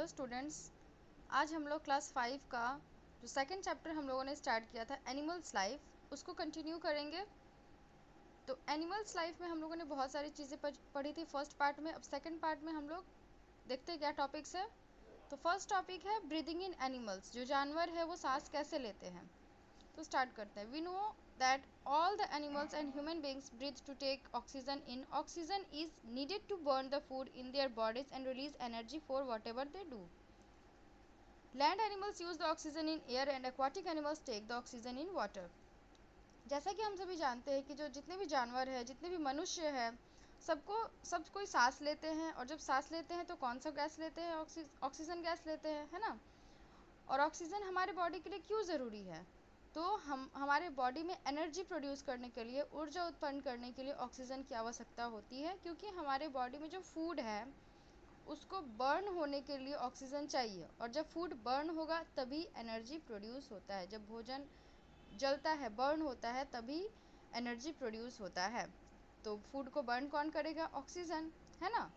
Hello students, आज हम लोग क्लास 5 का जो सेकंड चैप्टर हम लोगों ने स्टार्ट किया था एनिमल्स लाइफ, उसको कंटिन्यू करेंगे। तो एनिमल्स लाइफ में हम लोगों ने बहुत सारी चीज़ें पढ़ी थी फर्स्ट पार्ट में। अब सेकंड पार्ट में हम लोग देखते हैं क्या टॉपिक्स है। तो फर्स्ट टॉपिक है ब्रीदिंग इन एनिमल्स, जो जानवर है वो सांस कैसे लेते हैं। तो स्टार्ट करते हैं। We know that all the animals and human beings breathe to take oxygen in. Oxygen is needed to burn the food in their bodies and release energy for whatever they do. Land animals use the oxygen in air and aquatic animals take the oxygen in water. जैसा कि हम सभी जानते हैं कि जो जितने भी जानवर हैं, जितने भी मनुष्य हैं, सब कोई सांस लेते हैं। और जब सांस लेते हैं तो कौन सा गैस लेते हैं? ऑक्सीजन गैस लेते हैं, है ना। और ऑक्सीजन हमारे बॉडी के लिए क्यों ज़रूरी है? तो हमारे बॉडी में एनर्जी प्रोड्यूस करने के लिए, ऊर्जा उत्पन्न करने के लिए ऑक्सीजन की आवश्यकता होती है, क्योंकि हमारे बॉडी में जो फूड है उसको बर्न होने के लिए ऑक्सीजन चाहिए। और जब फूड बर्न होगा तभी एनर्जी प्रोड्यूस होता है। जब भोजन जलता है, बर्न होता है, तभी एनर्जी प्रोड्यूस होता है। तो फूड को बर्न कौन करेगा? ऑक्सीजन, है ना।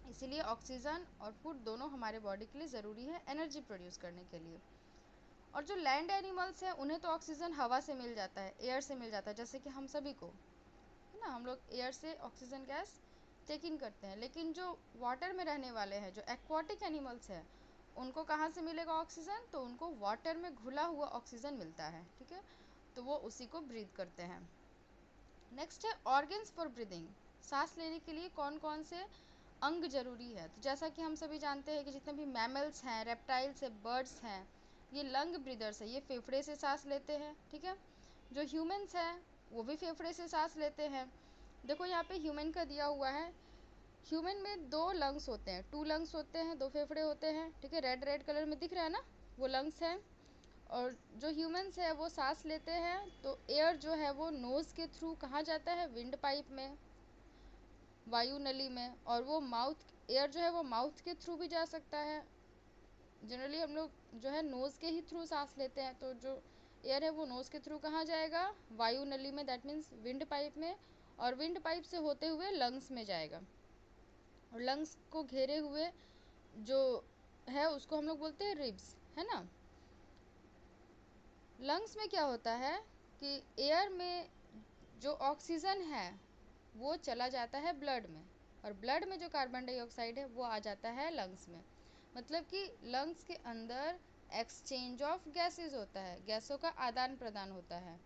इसीलिए ऑक्सीजन और फूड दोनों हमारे बॉडी के लिए ज़रूरी है एनर्जी प्रोड्यूस करने के लिए। और जो लैंड एनिमल्स हैं उन्हें तो ऑक्सीजन हवा से मिल जाता है, एयर से मिल जाता है, जैसे कि हम सभी को, है ना। हम लोग एयर से ऑक्सीजन गैस टेक इन करते हैं। लेकिन जो वाटर में रहने वाले हैं, जो एक्वाटिक एनिमल्स हैं, उनको कहाँ से मिलेगा ऑक्सीजन? तो उनको वाटर में घुला हुआ ऑक्सीजन मिलता है, ठीक है। तो वो उसी को ब्रीथ करते हैं। नेक्स्ट है ऑर्गन्स फॉर ब्रीदिंग। सांस लेने के लिए कौन कौन से अंग जरूरी है? तो जैसा कि हम सभी जानते हैं कि जितने भी मैमल्स हैं, रेप्टाइल्स हैं, बर्ड्स हैं, ये लंग ब्रीदर्स है, ये फेफड़े से सांस लेते हैं, ठीक है। जो ह्यूमंस हैं वो भी फेफड़े से सांस लेते हैं। देखो यहाँ पे ह्यूमन का दिया हुआ है। ह्यूमन में 2 लंग्स होते हैं, 2 लंग्स होते हैं, 2 फेफड़े होते हैं, ठीक है। रेड रेड कलर में दिख रहा है ना, वो लंग्स हैं। और जो ह्यूमंस है वो सांस लेते हैं तो एयर जो है वो नोज़ के थ्रू कहाँ जाता है? विंड पाइप में, वायु नली में। और वो माउथ, एयर जो है वो माउथ के थ्रू भी जा सकता है। जनरली हम लोग जो है नोज़ के ही थ्रू सांस लेते हैं। तो जो एयर है वो नोज़ के थ्रू कहाँ जाएगा? वायु नली में, दैट मीन्स विंड पाइप में। और विंड पाइप से होते हुए लंग्स में जाएगा। और लंग्स को घेरे हुए जो है उसको हम लोग बोलते हैं रिब्स, है ना। लंग्स में क्या होता है कि एयर में जो ऑक्सीजन है वो चला जाता है ब्लड में, और ब्लड में जो कार्बन डाइऑक्साइड है वो आ जाता है लंग्स में। मतलब कि लंग्स के अंदर एक्सचेंज ऑफ गैसेस होता है, गैसों का आदान प्रदान होता है।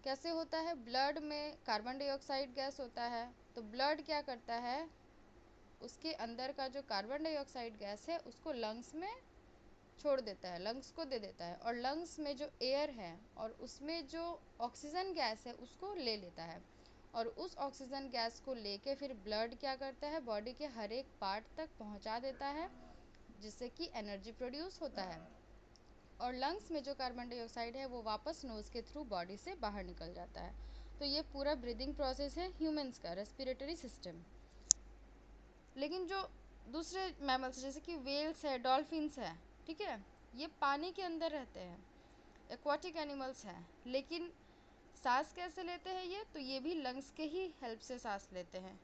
कैसे होता है? ब्लड में कार्बन डाइऑक्साइड गैस होता है, तो ब्लड क्या करता है, उसके अंदर का जो कार्बन डाइऑक्साइड गैस है उसको लंग्स में छोड़ देता है, लंग्स को दे देता है। और लंग्स में जो एयर है और उसमें जो ऑक्सीजन गैस है उसको ले लेता है। और उस ऑक्सीजन गैस को लेके फिर ब्लड क्या करता है? बॉडी के हर एक पार्ट तक पहुंचा देता है, जिससे कि एनर्जी प्रोड्यूस होता है। और लंग्स में जो कार्बन डाइऑक्साइड है वो वापस नोज़ के थ्रू बॉडी से बाहर निकल जाता है। तो ये पूरा ब्रीदिंग प्रोसेस है ह्यूमंस का, रेस्पिरेटरी सिस्टम। लेकिन जो दूसरे मैमल्स जैसे कि वेल्स है, डॉल्फिन्स है, ठीक है, ये पानी के अंदर रहते हैं, एक्वाटिक एनिमल्स हैं। लेकिन सांस कैसे लेते हैं ये? तो ये भी लंग्स के ही हेल्प से सांस लेते हैं।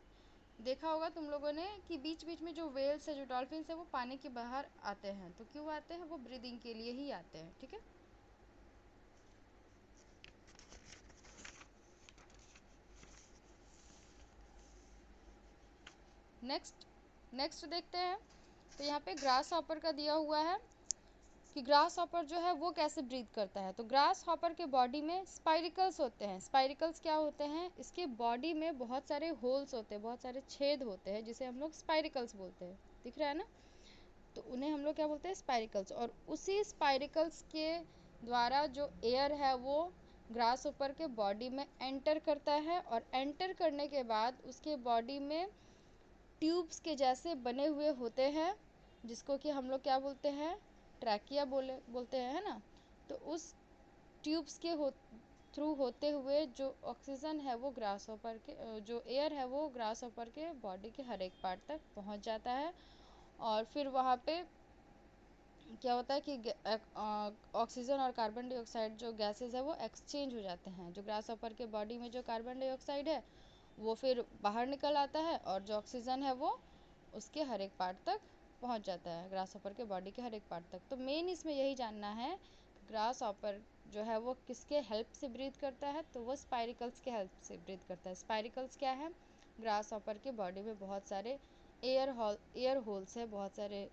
देखा होगा तुम लोगों ने कि बीच बीच में जो वेल्स है, जो डॉल्फिन्स है, वो पानी के बाहर आते हैं। तो क्यों आते हैं? वो ब्रीदिंग के लिए ही आते हैं, ठीक है। नेक्स्ट देखते हैं। तो यहाँ पे ग्रास हॉपर का दिया हुआ है कि ग्रास हॉपर जो है वो कैसे ब्रीथ करता है। तो ग्रास हॉपर के बॉडी में स्पाइरिकल्स होते हैं। स्पाइरिकल्स क्या होते हैं? इसके बॉडी में बहुत सारे होल्स होते हैं, बहुत सारे छेद होते हैं, जिसे हम लोग स्पाइरिकल्स बोलते हैं। दिख रहा है ना? तो उन्हें हम लोग क्या बोलते हैं? स्पाइरिकल्स। और उसी स्पाइरिकल्स के द्वारा जो एयर है वो ग्रास हॉपर के बॉडी में एंटर करता है। और एंटर करने के बाद उसके बॉडी में ट्यूब्स के जैसे बने हुए होते हैं, जिसको कि हम लोग क्या बोलते हैं? ट्रैकिया बोलते हैं, है ना। तो उस ट्यूब्स के थ्रू होते हुए जो ऑक्सीजन है वो ग्रास हॉपर के, जो एयर है वो ग्रास हॉपर के बॉडी के हर एक पार्ट तक पहुंच जाता है। और फिर वहाँ पे क्या होता है कि ऑक्सीजन और कार्बन डाइऑक्साइड जो गैसेस है वो एक्सचेंज हो जाते हैं। जो ग्रास हॉपर के बॉडी में जो कार्बन डाइऑक्साइड है वो फिर बाहर निकल आता है, और जो ऑक्सीजन है वो उसके हर एक पार्ट तक पहुंच जाता है ग्रास हॉपर के बॉडी के हर एक पार्ट तक। तो मेन इसमें यही जानना है ग्रास हॉपर जो है वो किसके हेल्प से ब्रीथ करता है, तो वो स्पाइरिकल्स के हेल्प से ब्रीथ करता है। स्पाइरिकल्स क्या है, ग्रास हॉपर के बॉडी में बहुत सारे एयर होल्स है, बहुत सारे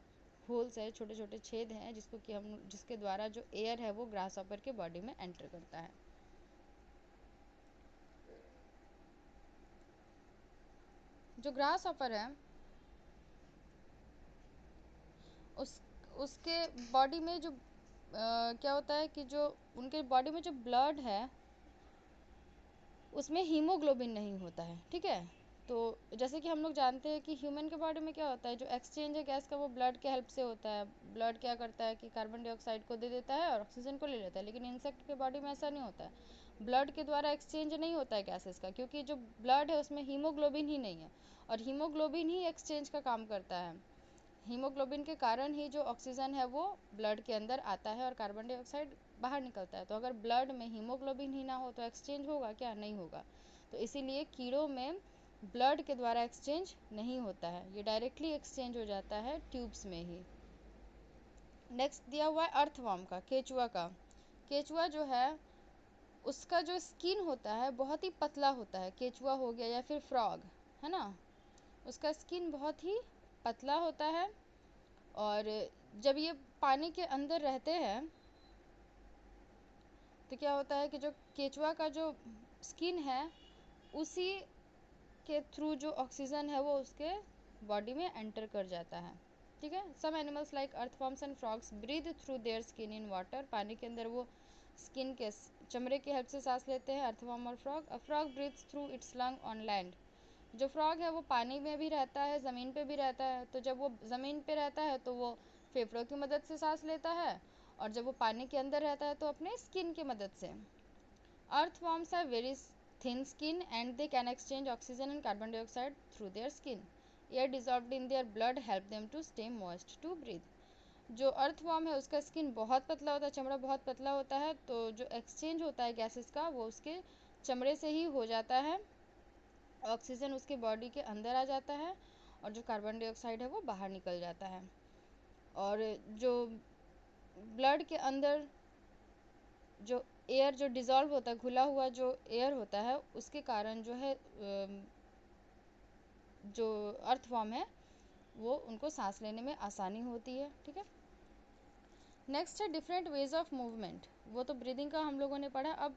होल्स है, छोटे छोटे छेद हैं जिसके द्वारा जो एयर है वो ग्रास हॉपर के बॉडी में एंटर करता है। जो ग्रास हॉपर है उसके बॉडी में जो क्या होता है कि जो उनके बॉडी में जो ब्लड है उसमें हीमोग्लोबिन नहीं होता है, ठीक है। तो जैसे कि हम लोग जानते हैं कि ह्यूमन के बॉडी में क्या होता है, जो एक्सचेंज है गैस का वो ब्लड के हेल्प से होता है। ब्लड क्या करता है कि कार्बन डाइऑक्साइड को दे देता है और ऑक्सीजन को ले लेता है, लेकिन इंसेक्ट के बॉडी में ऐसा नहीं होता है। ब्लड के द्वारा एक्सचेंज नहीं होता है गैसेस का, क्योंकि जो ब्लड है उसमें हीमोग्लोबिन ही नहीं है, और हीमोग्लोबिन ही एक्सचेंज का काम करता है। हीमोग्लोबिन के कारण ही जो ऑक्सीजन है वो ब्लड के अंदर आता है और कार्बन डाइऑक्साइड बाहर निकलता है। तो अगर ब्लड में हीमोग्लोबिन ही ना हो तो एक्सचेंज होगा क्या, नहीं होगा। तो इसीलिए कीड़ों में ब्लड के द्वारा एक्सचेंज नहीं होता है, ये डायरेक्टली एक्सचेंज हो जाता है ट्यूब्स में ही। नेक्स्ट दिया हुआ है अर्थवर्म का, केचुआ का। केचुआ जो है उसका जो स्किन होता है बहुत ही पतला होता है। केचुआ हो गया या फिर फ्रॉग है ना, उसका स्किन बहुत ही पतला होता है। और जब ये पानी के अंदर रहते हैं तो क्या होता है कि जो केचुआ का जो स्किन है उसी के थ्रू जो ऑक्सीजन है वो उसके बॉडी में एंटर कर जाता है, ठीक है। Some animals like earthworms and frogs breathe through their skin in water. पानी के अंदर वो स्किन के चमड़े की हेल्प से सांस लेते हैं, अर्थवर्म और frog. A frog breathes through its lung on land. जो फ्रॉग है वो पानी में भी रहता है, ज़मीन पे भी रहता है। तो जब वो ज़मीन पे रहता है तो वो फेफड़ों की मदद से सांस लेता है, और जब वो पानी के अंदर रहता है तो अपने स्किन की मदद से। Earthworms have very thin skin and they can exchange oxygen and carbon dioxide through their skin. Air dissolved in their blood help them to stay moist to breathe. जो अर्थवर्म है उसका स्किन बहुत पतला होता है, चमड़ा बहुत पतला होता है, तो जो एक्सचेंज होता है गैसेस का वो उसके चमड़े से ही हो जाता है। ऑक्सीजन उसके बॉडी के अंदर आ जाता है और जो कार्बन डाइऑक्साइड है वो बाहर निकल जाता है। और जो ब्लड के अंदर जो एयर जो डिज़ोल्व होता है, घुला हुआ जो एयर होता है उसके कारण जो है जो अर्थवर्म है वो उनको सांस लेने में आसानी होती है, ठीक है। नेक्स्ट है डिफरेंट वेज ऑफ मूवमेंट। वो तो ब्रीदिंग का हम लोगों ने पढ़ा। अब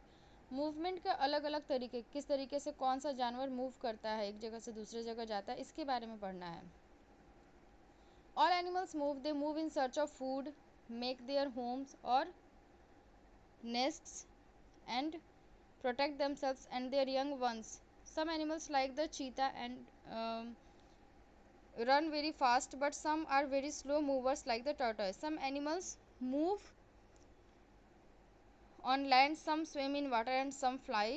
मूवमेंट के अलग अलग तरीके, किस तरीके से कौन सा जानवर मूव करता है, एक जगह से दूसरे जगह जाता है, इसके बारे में पढ़ना है। All animals move, they move in search of food, make their homes और nests and protect themselves and their young ones. Some animals like the cheetah and run very fast, but some are very slow movers like the tortoise. Some animals move on land, some swim in water and some fly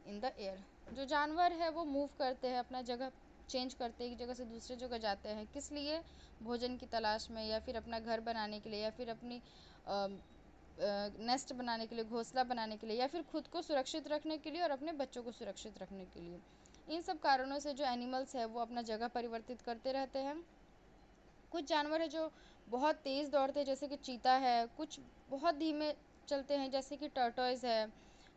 in the air. जो जानवर है वो move करते हैं, अपना जगह change करते हैं, एक जगह से दूसरे जगह जाते हैं, किस लिए, भोजन की तलाश में, या फिर अपना घर बनाने के लिए, या फिर अपनी नेस्ट बनाने के लिए, घोंसला बनाने के लिए, या फिर खुद को सुरक्षित रखने के लिए और अपने बच्चों को सुरक्षित रखने के लिए। इन सब कारणों से जो एनिमल्स है वो अपना जगह परिवर्तित करते रहते हैं। कुछ जानवर है जो बहुत तेज़ दौड़ते हैं जैसे कि चीता है, कुछ बहुत धीमे चलते हैं जैसे कि टर्टॉइज है,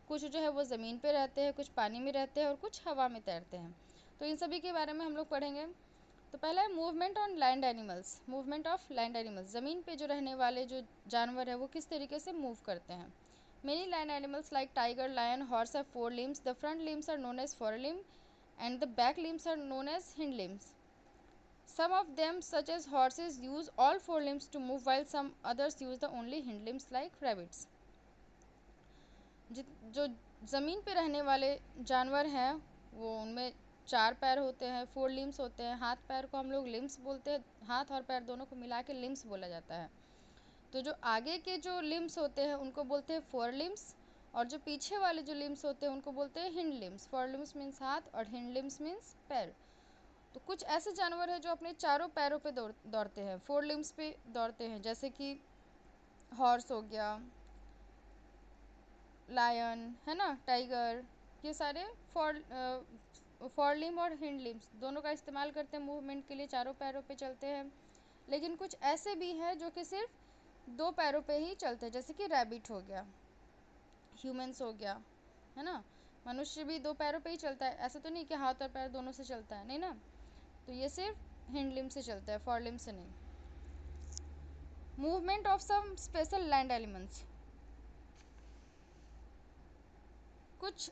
कुछ जो है वो ज़मीन पे रहते हैं, कुछ पानी में रहते हैं और कुछ हवा में तैरते हैं। तो इन सभी के बारे में हम लोग पढ़ेंगे। तो पहला है movement on land animals, movement of land animals. ज़मीन पे जो रहने वाले जो जानवर है वो किस तरीके से मूव करते हैं। Many land animals like tiger, lion, horse have 4 limbs. The front limbs are known as forelimb and the back limbs are known as hind limbs. Some of them, such as horses, use all 4 limbs to move, while some others use the only hind limbs like rabbits. जो ज़मीन पे रहने वाले जानवर हैं वो उनमें 4 पैर होते हैं, 4 लिम्स होते हैं। हाथ पैर को हम लोग लिम्स बोलते हैं, हाथ और पैर दोनों को मिला के लिम्स बोला जाता है। तो जो आगे के जो लिम्स होते हैं उनको बोलते हैं फोर लिम्स, और जो पीछे वाले जो लिम्स होते हैं उनको बोलते हैं hind limbs. Four limbs means हाथ और हिंड लिम्स मीन्स पैर। तो कुछ ऐसे जानवर हैं जो अपने चारों पैरों पे दौड़ते हैं, 4 लिम्स पे दौड़ते हैं, जैसे कि हॉर्स हो गया, लायन है ना, टाइगर, ये सारे फोर लिम्ब और हिंड लिम्स दोनों का इस्तेमाल करते हैं मूवमेंट के लिए, चारों पैरों पे चलते हैं। लेकिन कुछ ऐसे भी हैं जो कि सिर्फ 2 पैरों पे ही चलते हैं, जैसे कि रैबिट हो गया, ह्यूमंस हो गया, है ना। मनुष्य भी 2 पैरों पे ही चलता है, ऐसा तो नहीं कि हाथ और पैर दोनों से चलता है, नहीं ना। तो ये सिर्फ हिंड लिम्ब से चलता है, फॉर लिम्ब से नहीं। Movement of some special land elements, कुछ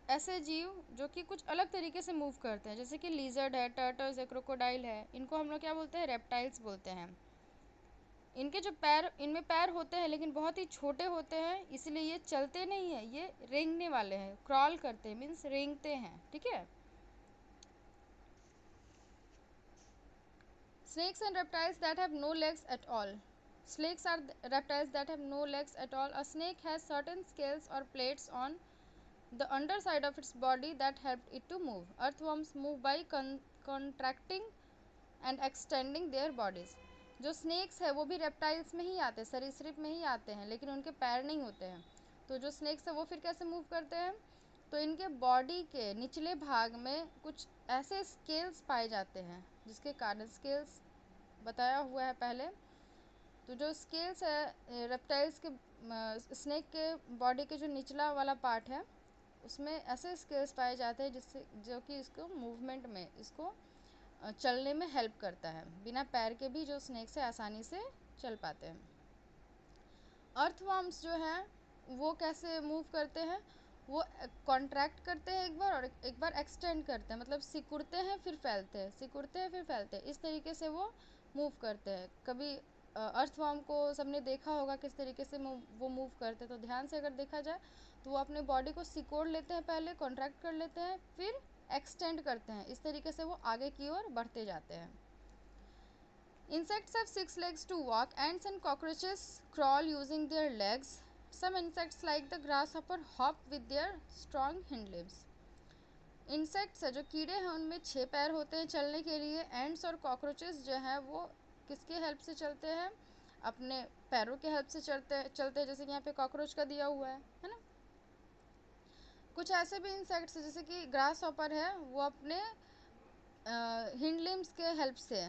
ऐसे जीव जो कि कुछ अलग तरीके से मूव करते हैं, जैसे कि लिजर्ड है, टर्टल्स है, क्रोकोडाइल है, इनको हम लोग क्या बोलते हैं, रेप्टाइल्स बोलते हैं। इनके जो पैर, इनमें पैर होते हैं लेकिन बहुत ही छोटे होते हैं, इसलिए ये चलते नहीं है, ये रेंगने वाले हैं, क्रॉल करते हैं, मीन्स रेंगते हैं, ठीक है। Snakes and reptiles that have no legs at all. Snakes are reptiles that have no legs at all. A snake has certain scales or plates on the underside of its body that help it to move. Earthworms move by contracting and extending their bodies. जो snacks है वो भी reptiles में ही आते हैं, सरीसृप में ही आते हैं, लेकिन उनके पैर नहीं होते हैं। तो जो स्नेक्स है वो फिर कैसे मूव करते हैं, तो इनके बॉडी के निचले भाग में कुछ ऐसे स्केल्स पाए जाते हैं, जिसके कारण, स्केल्स बताया हुआ है पहले, तो जो स्केल्स है रेप्टाइल्स के, स्नेक के बॉडी के जो निचला वाला पार्ट है उसमें ऐसे स्केल्स पाए जाते हैं जिससे, जो कि इसको मूवमेंट में, इसको चलने में हेल्प करता है। बिना पैर के भी जो स्नेक से आसानी से चल पाते हैं। अर्थवर्म्स जो हैं वो कैसे मूव करते हैं, वो कॉन्ट्रैक्ट करते हैं एक बार और एक बार एक्सटेंड करते हैं, मतलब सिकुड़ते हैं फिर फैलते हैं, सिकुड़ते हैं फिर फैलते हैं, इस तरीके से वो मूव करते हैं। कभी अर्थवर्म को सबने देखा होगा किस तरीके से वो मूव करते हैं, तो ध्यान से अगर देखा जाए तो वो अपने बॉडी को सिकोड़ लेते हैं, पहले कॉन्ट्रैक्ट कर लेते हैं, फिर एक्सटेंड करते हैं, इस तरीके से वो आगे की ओर बढ़ते जाते हैं। Insects have 6 legs to walk. Ants and cockroaches crawl using their legs. Some insects like the grasshopper hop with their strong hind limbs. Insects है जो कीड़े हैं उनमें 6 पैर होते हैं चलने के लिए। एंड्स और कॉकरोचेस जो हैं वो किसके हेल्प से चलते हैं, अपने पैरों के हेल्प से चलते हैं, जैसे कि यहाँ पे कॉकरोच का दिया हुआ है ना। कुछ ऐसे भी इंसेक्ट्स जैसे कि ग्रास हॉपर है, वो अपने हिंड लिम्स के हेल्प से,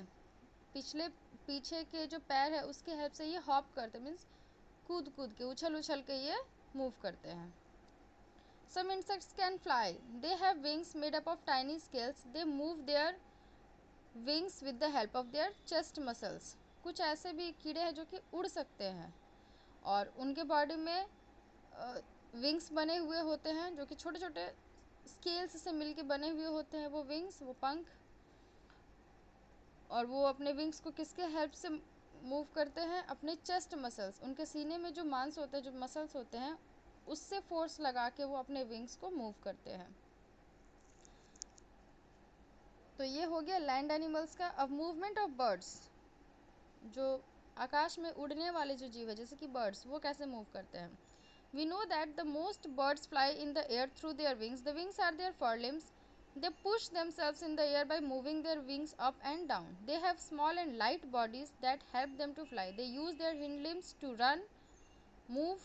पीछे के जो पैर है उसके हेल्प से ये हॉप करते, मीन्स कूद कूद के, उछल उछल के ये मूव करते हैं। Some insects can fly. They have wings made up of tiny scales. They move their wings with the help of their chest muscles. कुछ ऐसे भी कीड़े हैं जो कि उड़ सकते हैं और उनके बॉडी में विंग्स बने हुए होते हैं, जो कि छोटे छोटे स्केल्स से मिलके बने हुए होते हैं, वो विंग्स, वो पंख। और वो अपने विंग्स को किसके हेल्प से मूव करते हैं, अपने चेस्ट मसल्स, उनके सीने में जो मांस होते हैं, जो मसल्स होते हैं, उससे फोर्स लगा के वो अपने विंग्स को मूव करते हैं। तो ये हो गया लैंड एनिमल्स का। अब मूवमेंट ऑफ बर्ड्स, जो आकाश में उड़ने वाले जो जीव है जैसे कि बर्ड्स, वो कैसे मूव करते हैं। We know that the most birds fly in the air through their wings. The wings are their fore limbs. They push themselves in the air by moving their wings up and down. They have small and light bodies that help them to fly. They use their hind limbs to run, move,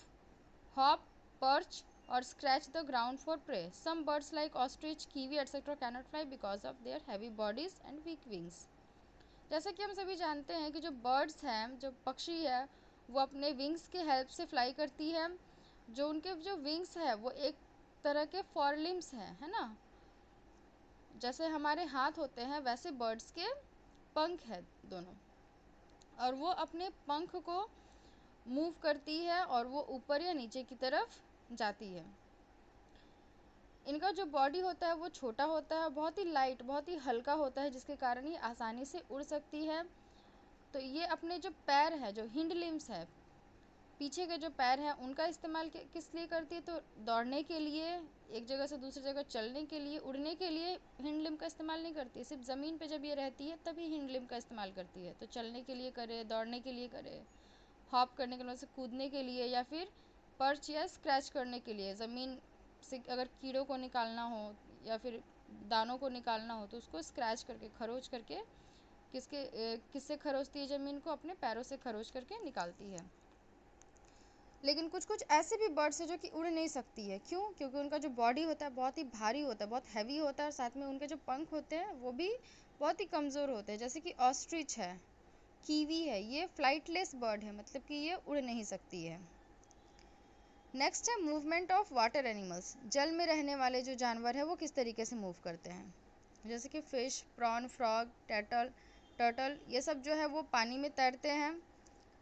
hop, perch, or scratch the ground for prey. Some birds like ostrich, kiwi, etc. cannot fly because of their heavy bodies and weak wings. जैसा कि हम सभी जानते हैं कि जो birds हैं, जो पक्षी है, वो अपने विंग्स के हेल्प से फ्लाई करती है। जो उनके जो विंग्स है वो एक तरह के फॉरलिम्स हैं, है ना। जैसे हमारे हाथ होते हैं वैसे बर्ड्स के पंख है दोनों, और वो अपने पंख को मूव करती है और वो ऊपर या नीचे की तरफ जाती है। इनका जो बॉडी होता है वो छोटा होता है, बहुत ही लाइट, बहुत ही हल्का होता है, जिसके कारण ये आसानी से उड़ सकती है। तो ये अपने जो पैर है, जो हिंड लिम्स है, पीछे के जो पैर हैं, उनका इस्तेमाल किस लिए करती है, तो दौड़ने के लिए, एक जगह से दूसरी जगह चलने के लिए, उड़ने के लिए हिंड लिम्ब का इस्तेमाल नहीं करती है। सिर्फ ज़मीन पे जब ये रहती है तभी हिंड लिम्ब का इस्तेमाल करती है। तो चलने के लिए करे, दौड़ने के लिए करे, हॉप करने के लिए, से कूदने के लिए, या फिर पर्च या स्क्रैच करने के लिए, ज़मीन से अगर कीड़ों को निकालना हो या फिर दानों को निकालना हो तो उसको स्क्रैच करके, खरोच करके, किससे खरोचती है ज़मीन को, अपने पैरों से खरोच करके निकालती है। लेकिन कुछ कुछ ऐसे भी बर्ड्स है जो कि उड़ नहीं सकती है। क्यों? क्योंकि उनका जो बॉडी होता है बहुत ही भारी होता है, बहुत हैवी होता है, और साथ में उनके जो पंख होते हैं वो भी बहुत ही कमज़ोर होते हैं। जैसे कि ऑस्ट्रिच है, कीवी है, ये फ्लाइटलेस बर्ड है, मतलब कि ये उड़ नहीं सकती है। नेक्स्ट है मूवमेंट ऑफ वाटर एनिमल्स। जल में रहने वाले जो जानवर है वो किस तरीके से मूव करते हैं। जैसे कि फिश, प्रॉन, फ्रॉग, टर्टल, ये सब जो है वो पानी में तैरते हैं।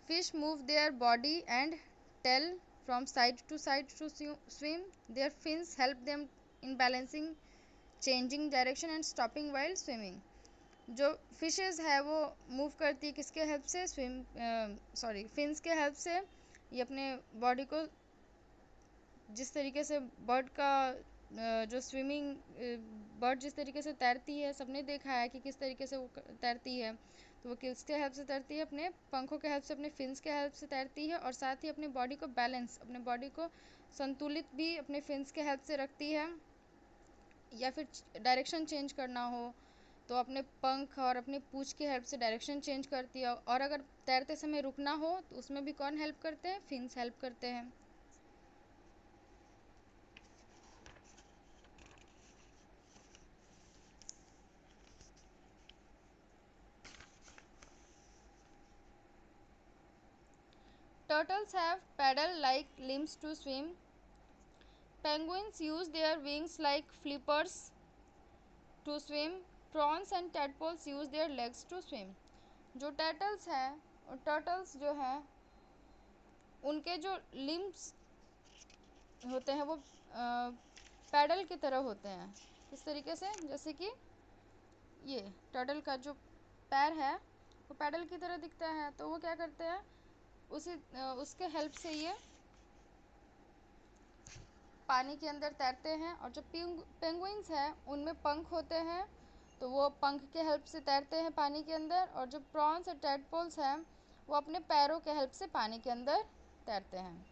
Fish move their body and tail from side to swim. Their fins help them in balancing, changing direction and stopping while swimming. जो फिशेस है वो मूव करती है किसके हेल्प से? फिन्स के हेल्प से। ये अपने बॉडी को जिस तरीके से बर्ड का जो स्विमिंग बर्ड जिस तरीके से तैरती है, सबने देखा है कि किस तरीके से वो तैरती है। तो वो किसके हेल्प से तैरती है? अपने पंखों के हेल्प से, अपने फिन्स के हेल्प से तैरती है, और साथ ही अपने बॉडी को बैलेंस, अपने बॉडी को संतुलित भी अपने फिन्स के हेल्प से रखती है। या फिर डायरेक्शन चेंज करना हो तो अपने पंख और अपने पूंछ की हेल्प से डायरेक्शन चेंज करती है। और अगर तैरते समय रुकना हो तो उसमें भी कौन हेल्प करते हैं? फिन्स हेल्प करते हैं। Turtles have paddle-like limbs to swim. Penguins use their wings like flippers to swim. Prawns and tadpoles use their legs to swim. जो टर्टल्स जो हैं उनके जो लिम्स होते हैं वो पैडल की तरह होते हैं। इस तरीके से, जैसे कि ये टर्टल का जो पैर है वो पैडल की तरह दिखता है। तो वो क्या करते हैं, उसके हेल्प से ये पानी के अंदर तैरते हैं। और जो पेंगुइन्स हैं उनमें पंख होते हैं, तो वो पंख के हेल्प से तैरते हैं पानी के अंदर। और जो प्रॉन्स और टैडपोल्स हैं वो अपने पैरों के हेल्प से पानी के अंदर तैरते हैं।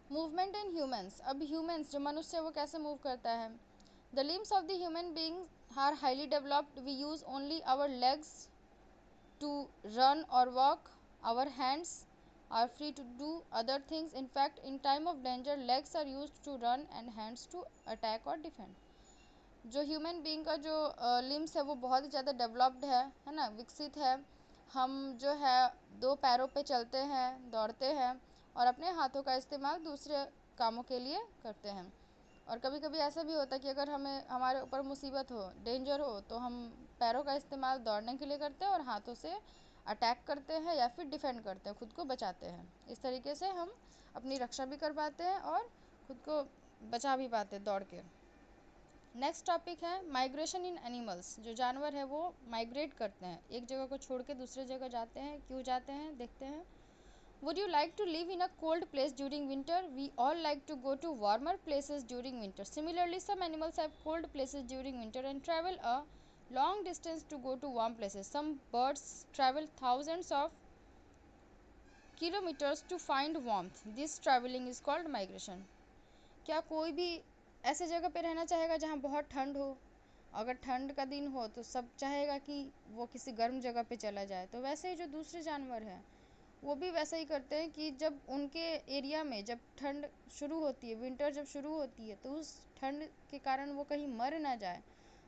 Movement in humans. अब ह्यूमंस जो मनुष्य है वो कैसे मूव करता है? The limbs of the human beings are highly developed. We use only our legs to run or walk. Our hands are free to do other things. In fact, in time of danger, legs are used to run and hands to attack or defend. जो human being का जो limbs है वो बहुत ही ज़्यादा developed है ना, विकसित है। हम जो है दो पैरों पे चलते हैं, दौड़ते हैं, और अपने हाथों का इस्तेमाल दूसरे कामों के लिए करते हैं। और कभी कभी ऐसा भी होता है कि अगर हमारे ऊपर मुसीबत हो, डेंजर हो, तो हम पैरों का इस्तेमाल दौड़ने के लिए करते हैं और हाथों से अटैक करते हैं या फिर डिफेंड करते हैं, खुद को बचाते हैं। इस तरीके से हम अपनी रक्षा भी कर पाते हैं और खुद को बचा भी पाते हैं दौड़ के। नेक्स्ट टॉपिक है माइग्रेशन इन एनिमल्स। जो जानवर है वो माइग्रेट करते हैं, एक जगह को छोड़ के दूसरे जगह जाते हैं। क्यों जाते हैं, देखते हैं। Would you like to live in a cold place during winter? We all like to go to warmer places during winter. Similarly, some animals have cold places during winter and travel a long distance to go to warm places. Some birds travel thousands of kilometers to find warmth. This traveling is called migration. क्या कोई भी ऐसे जगह पे रहना चाहेगा जहाँ बहुत ठंड हो? अगर ठंड का दिन हो तो सब चाहेगा कि वो किसी गर्म जगह पे चला जाए। तो वैसे ही जो दूसरे जानवर हैं वो भी वैसा ही करते हैं कि जब उनके एरिया में जब ठंड शुरू होती है, विंटर जब शुरू होती है, तो उस ठंड के कारण वो कहीं मर ना जाए,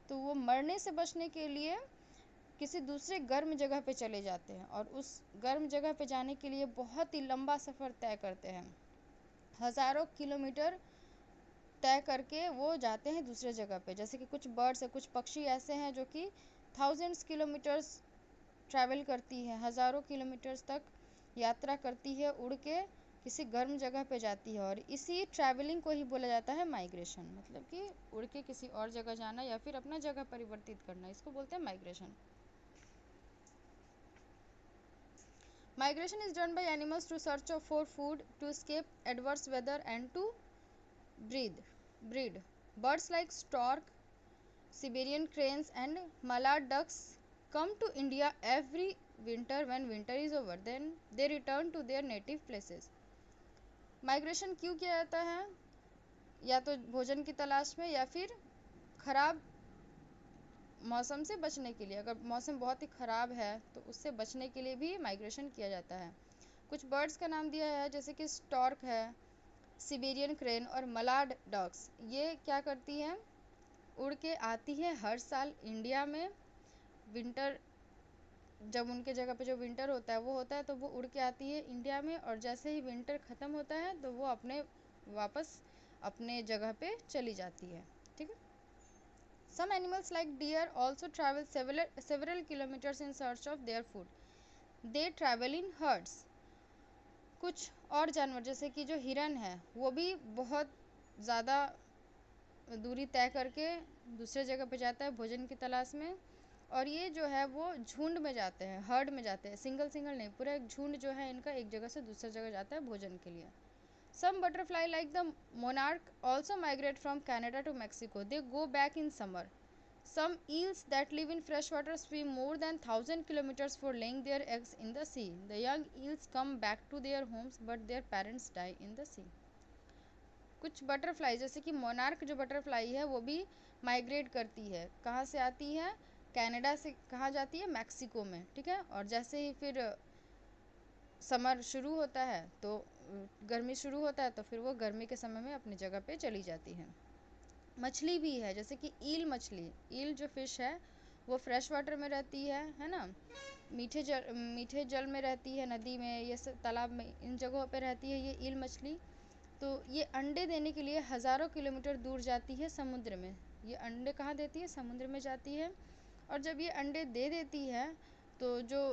तो वो मरने से बचने के लिए किसी दूसरे गर्म जगह पे चले जाते हैं। और उस गर्म जगह पे जाने के लिए बहुत ही लंबा सफ़र तय करते हैं, हज़ारों किलोमीटर तय करके वो जाते हैं दूसरे जगह पे। जैसे कि कुछ बर्ड्स है, कुछ पक्षी ऐसे हैं जो कि थाउजेंड्स किलोमीटर्स ट्रैवल करती है, हज़ारों किलोमीटर्स तक यात्रा करती है, उड़ के किसी गर्म जगह पे जाती है। और इसी ट्रैवलिंग को ही बोला जाता है माइग्रेशन, मतलब कि उड़ के किसी और जगह जाना या फिर अपना जगह परिवर्तित करना, इसको बोलते हैं migration. Migration is done by animals to search for food, to escape adverse weather and to breed. Birds like stork, Siberian cranes and mallard ducks come to India every winter. When winter is over, then they return to their native places. Migration क्यों किया जाता है? या तो भोजन की तलाश में या फिर खराब मौसम से बचने के लिए। अगर मौसम बहुत ही ख़राब है तो उससे बचने के लिए भी माइग्रेशन किया जाता है। कुछ बर्ड्स का नाम दिया है जैसे कि स्टॉर्क है, सिबेरियन क्रेन और मलाड डॉग्स। ये क्या करती हैं, उड़ के आती है हर साल इंडिया में। विंटर जब उनके जगह पे जो विंटर होता है वो होता है तो वो उड़ के आती है इंडिया में, और जैसे ही विंटर ख़त्म होता है तो वो अपने वापस अपने जगह पे चली जाती है। ठीक है। Some animals like deer also travel several kilometres in search of their food. They travel in herds. कुछ और जानवर जैसे कि जो हिरन है वो भी बहुत ज़्यादा दूरी तय करके दूसरे जगह पे जाता है भोजन की तलाश में, और ये जो है वो झुंड में जाते हैं, हर्ड में जाते हैं, सिंगल सिंगल नहीं, पूरा एक झुंड जो है इनका एक जगह से दूसरी जगह जाता है भोजन के लिए। Some butterfly like the monarch also migrate from Canada to Mexico. They go back in summer. Some eels that live in freshwater swim more than 1,000 kilometers for laying their eggs in the sea. The young eels come back to their homes, but their parents die in the sea. कुछ butterfly जैसे कि monarch जो butterfly है वो भी migrate करती है। कहाँ से आती है, कनाडा से कहाँ जाती है, मैक्सिको में। ठीक है। और जैसे ही फिर समर शुरू होता है तो गर्मी शुरू होता है तो फिर वो गर्मी के समय में अपनी जगह पे चली जाती है। मछली भी है जैसे कि ईल मछली, ईल जो फिश है वो फ्रेश वाटर में रहती है ना, मीठे जल में रहती है, नदी में, ये सब तालाब में, इन जगहों पे रहती है ये ईल मछली। तो ये अंडे देने के लिए हज़ारों किलोमीटर दूर जाती है समुद्र में। ये अंडे कहाँ देती है, समुद्र में जाती है। और जब ये अंडे दे देती है तो जो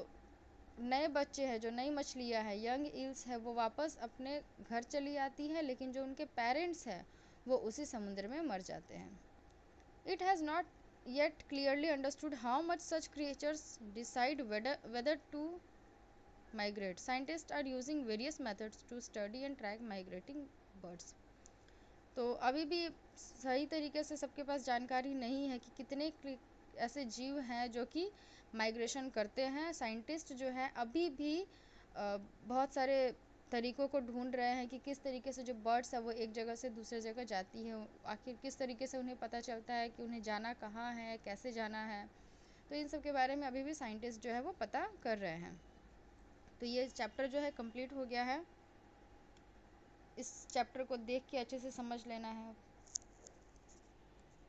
नए बच्चे हैं, जो नई मछलियाँ हैं, यंग ईल्स है, वो वापस अपने घर चली आती हैं, लेकिन जो उनके पेरेंट्स हैं वो उसी समुद्र में मर जाते हैं। It has not yet clearly understood how much such creatures decide whether to migrate. Scientists are using various methods to study and track migrating birds. तो अभी भी सही तरीके से सबके पास जानकारी नहीं है कि कितने ऐसे जीव हैं जो कि माइग्रेशन करते हैं। साइंटिस्ट जो है अभी भी बहुत सारे तरीक़ों को ढूंढ रहे हैं कि किस तरीके से जो बर्ड्स है वो एक जगह से दूसरे जगह जाती है, आखिर किस तरीके से उन्हें पता चलता है कि उन्हें जाना कहाँ है, कैसे जाना है। तो इन सब के बारे में अभी भी साइंटिस्ट जो है वो पता कर रहे हैं। तो ये चैप्टर जो है कंप्लीट हो गया है। इस चैप्टर को देख के अच्छे से समझ लेना है।